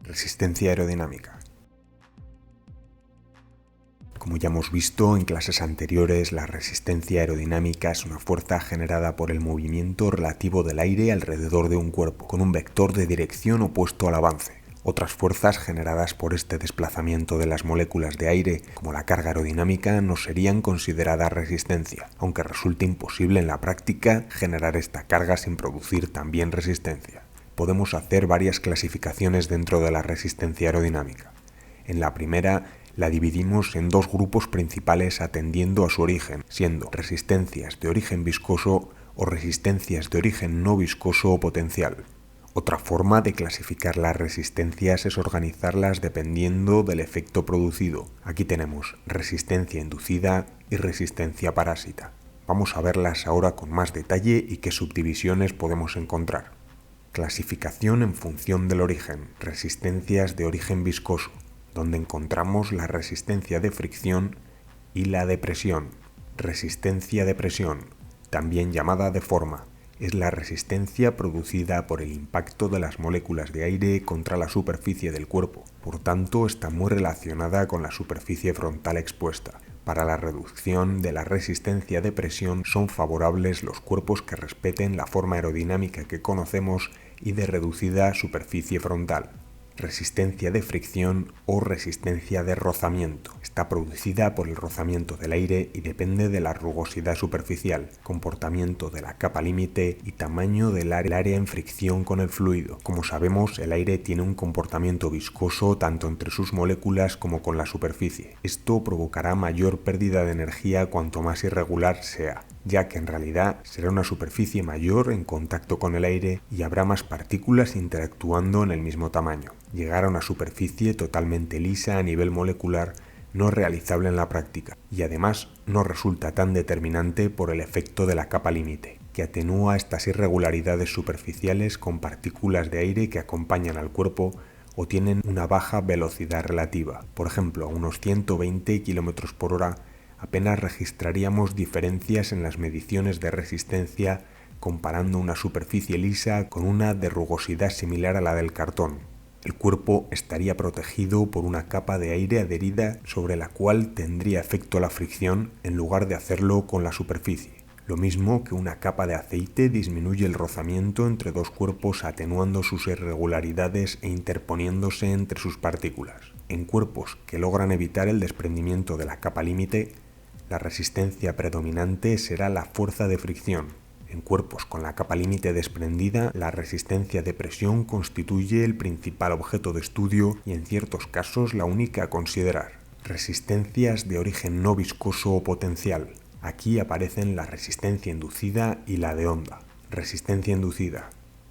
Resistencia aerodinámica. Como ya hemos visto en clases anteriores, la resistencia aerodinámica es una fuerza generada por el movimiento relativo del aire alrededor de un cuerpo, con un vector de dirección opuesto al avance. Otras fuerzas generadas por este desplazamiento de las moléculas de aire, como la carga aerodinámica, no serían consideradas resistencia, aunque resulte imposible en la práctica generar esta carga sin producir también resistencia. Podemos hacer varias clasificaciones dentro de la resistencia aerodinámica. En la primera, la dividimos en dos grupos principales atendiendo a su origen, siendo resistencias de origen viscoso o resistencias de origen no viscoso o potencial. Otra forma de clasificar las resistencias es organizarlas dependiendo del efecto producido. Aquí tenemos resistencia inducida y resistencia parásita. Vamos a verlas ahora con más detalle y qué subdivisiones podemos encontrar. Clasificación en función del origen. Resistencias de origen viscoso, donde encontramos la resistencia de fricción y la de presión. Resistencia de presión, también llamada de forma, es la resistencia producida por el impacto de las moléculas de aire contra la superficie del cuerpo. Por tanto, está muy relacionada con la superficie frontal expuesta. Para la reducción de la resistencia de presión son favorables los cuerpos que respeten la forma aerodinámica que conocemos y de reducida superficie frontal. Resistencia de fricción o resistencia de rozamiento. Está producida por el rozamiento del aire y depende de la rugosidad superficial, comportamiento de la capa límite y tamaño del área en fricción con el fluido. Como sabemos, el aire tiene un comportamiento viscoso tanto entre sus moléculas como con la superficie. Esto provocará mayor pérdida de energía cuanto más irregular sea, ya que en realidad será una superficie mayor en contacto con el aire y habrá más partículas interactuando en el mismo tamaño. Llegar a una superficie totalmente lisa a nivel molecular no es realizable en la práctica y además no resulta tan determinante por el efecto de la capa límite, que atenúa estas irregularidades superficiales con partículas de aire que acompañan al cuerpo o tienen una baja velocidad relativa. Por ejemplo, a unos 120 km/h apenas registraríamos diferencias en las mediciones de resistencia comparando una superficie lisa con una de rugosidad similar a la del cartón. El cuerpo estaría protegido por una capa de aire adherida sobre la cual tendría efecto la fricción en lugar de hacerlo con la superficie. Lo mismo que una capa de aceite disminuye el rozamiento entre dos cuerpos atenuando sus irregularidades e interponiéndose entre sus partículas. En cuerpos que logran evitar el desprendimiento de la capa límite, la resistencia predominante será la fuerza de fricción. En cuerpos con la capa límite desprendida, la resistencia de presión constituye el principal objeto de estudio y en ciertos casos la única a considerar. Resistencias de origen no viscoso o potencial. Aquí aparecen la resistencia inducida y la de onda. Resistencia inducida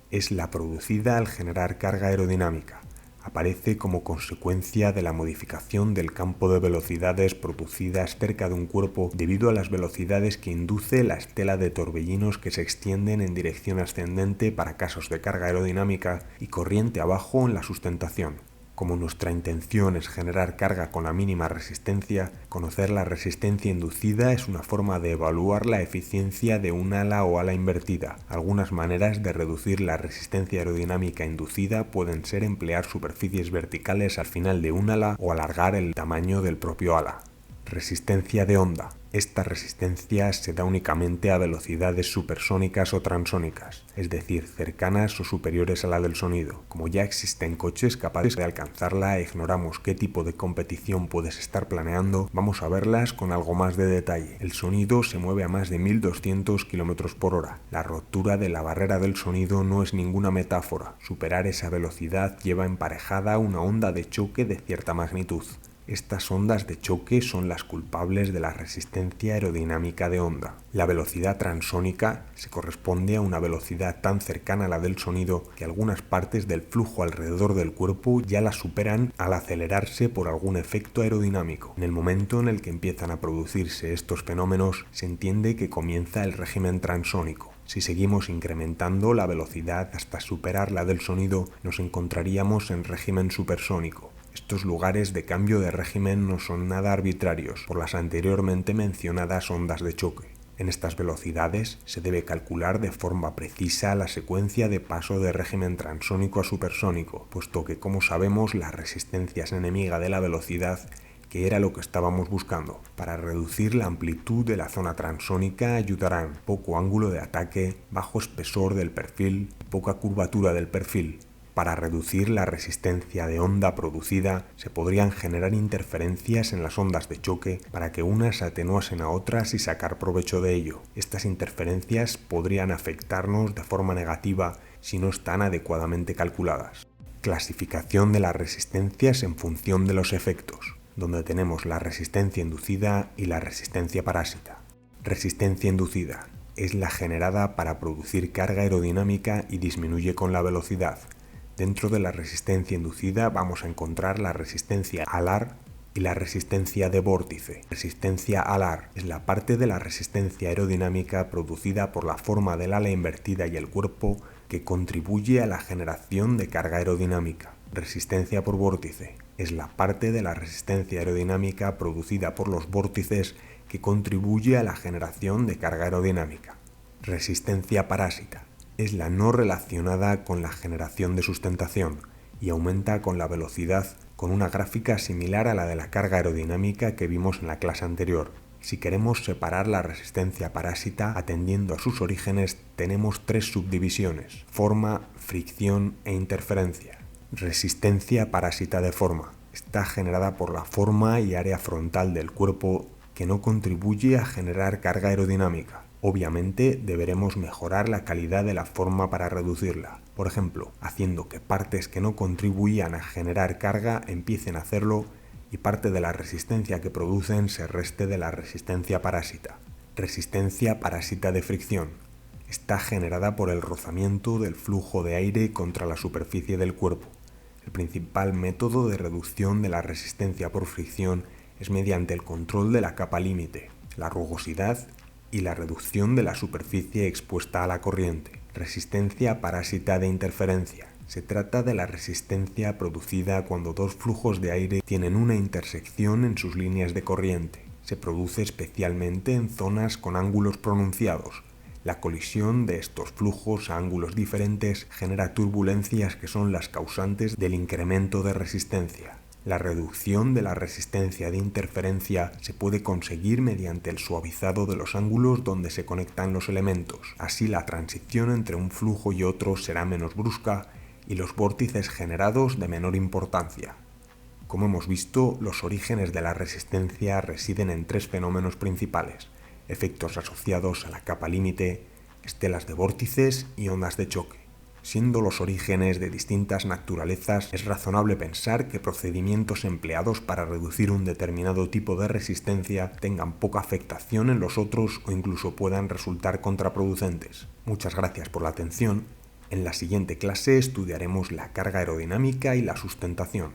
es la producida al generar carga aerodinámica. Aparece como consecuencia de la modificación del campo de velocidades producidas cerca de un cuerpo debido a las velocidades que induce la estela de torbellinos que se extienden en dirección ascendente para casos de carga aerodinámica y corriente abajo en la sustentación. Como nuestra intención es generar carga con la mínima resistencia, conocer la resistencia inducida es una forma de evaluar la eficiencia de un ala o ala invertida. Algunas maneras de reducir la resistencia aerodinámica inducida pueden ser emplear superficies verticales al final de un ala o alargar el tamaño del propio ala. Resistencia de onda. Esta resistencia se da únicamente a velocidades supersónicas o transónicas, es decir, cercanas o superiores a la del sonido. Como ya existen coches capaces de alcanzarla e ignoramos qué tipo de competición puedes estar planeando, vamos a verlas con algo más de detalle. El sonido se mueve a más de 1200 km/h. La rotura de la barrera del sonido no es ninguna metáfora. Superar esa velocidad lleva emparejada una onda de choque de cierta magnitud. Estas ondas de choque son las culpables de la resistencia aerodinámica de onda. La velocidad transónica se corresponde a una velocidad tan cercana a la del sonido que algunas partes del flujo alrededor del cuerpo ya la superan al acelerarse por algún efecto aerodinámico. En el momento en el que empiezan a producirse estos fenómenos, se entiende que comienza el régimen transónico. Si seguimos incrementando la velocidad hasta superar la del sonido, nos encontraríamos en régimen supersónico. Estos lugares de cambio de régimen no son nada arbitrarios por las anteriormente mencionadas ondas de choque. En estas velocidades se debe calcular de forma precisa la secuencia de paso de régimen transónico a supersónico, puesto que, como sabemos, la resistencia es enemiga de la velocidad, que era lo que estábamos buscando. Para reducir la amplitud de la zona transónica ayudarán poco ángulo de ataque, bajo espesor del perfil y poca curvatura del perfil. Para reducir la resistencia de onda producida, se podrían generar interferencias en las ondas de choque para que unas atenuasen a otras y sacar provecho de ello. Estas interferencias podrían afectarnos de forma negativa si no están adecuadamente calculadas. Clasificación de las resistencias en función de los efectos, donde tenemos la resistencia inducida y la resistencia parásita. Resistencia inducida es la generada para producir carga aerodinámica y disminuye con la velocidad. Dentro de la resistencia inducida vamos a encontrar la resistencia alar y la resistencia de vórtice. Resistencia alar es la parte de la resistencia aerodinámica producida por la forma del ala invertida y el cuerpo que contribuye a la generación de carga aerodinámica. Resistencia por vórtice es la parte de la resistencia aerodinámica producida por los vórtices que contribuye a la generación de carga aerodinámica. Resistencia parásita es la no relacionada con la generación de sustentación y aumenta con la velocidad, con una gráfica similar a la de la carga aerodinámica que vimos en la clase anterior. Si queremos separar la resistencia parásita atendiendo a sus orígenes, tenemos tres subdivisiones: forma, fricción e interferencia. Resistencia parásita de forma está generada por la forma y área frontal del cuerpo que no contribuye a generar carga aerodinámica. Obviamente deberemos mejorar la calidad de la forma para reducirla, por ejemplo, haciendo que partes que no contribuían a generar carga empiecen a hacerlo y parte de la resistencia que producen se reste de la resistencia parásita. Resistencia parásita de fricción está generada por el rozamiento del flujo de aire contra la superficie del cuerpo. El principal método de reducción de la resistencia por fricción es mediante el control de la capa límite, la rugosidad y la reducción de la superficie expuesta a la corriente. Resistencia parásita de interferencia. Se trata de la resistencia producida cuando dos flujos de aire tienen una intersección en sus líneas de corriente. Se produce especialmente en zonas con ángulos pronunciados. La colisión de estos flujos a ángulos diferentes genera turbulencias que son las causantes del incremento de resistencia. La reducción de la resistencia de interferencia se puede conseguir mediante el suavizado de los ángulos donde se conectan los elementos. Así la transición entre un flujo y otro será menos brusca y los vórtices generados de menor importancia. Como hemos visto, los orígenes de la resistencia residen en tres fenómenos principales: efectos asociados a la capa límite, estelas de vórtices y ondas de choque. Siendo los orígenes de distintas naturalezas, es razonable pensar que procedimientos empleados para reducir un determinado tipo de resistencia tengan poca afectación en los otros o incluso puedan resultar contraproducentes. Muchas gracias por la atención. En la siguiente clase estudiaremos la carga aerodinámica y la sustentación.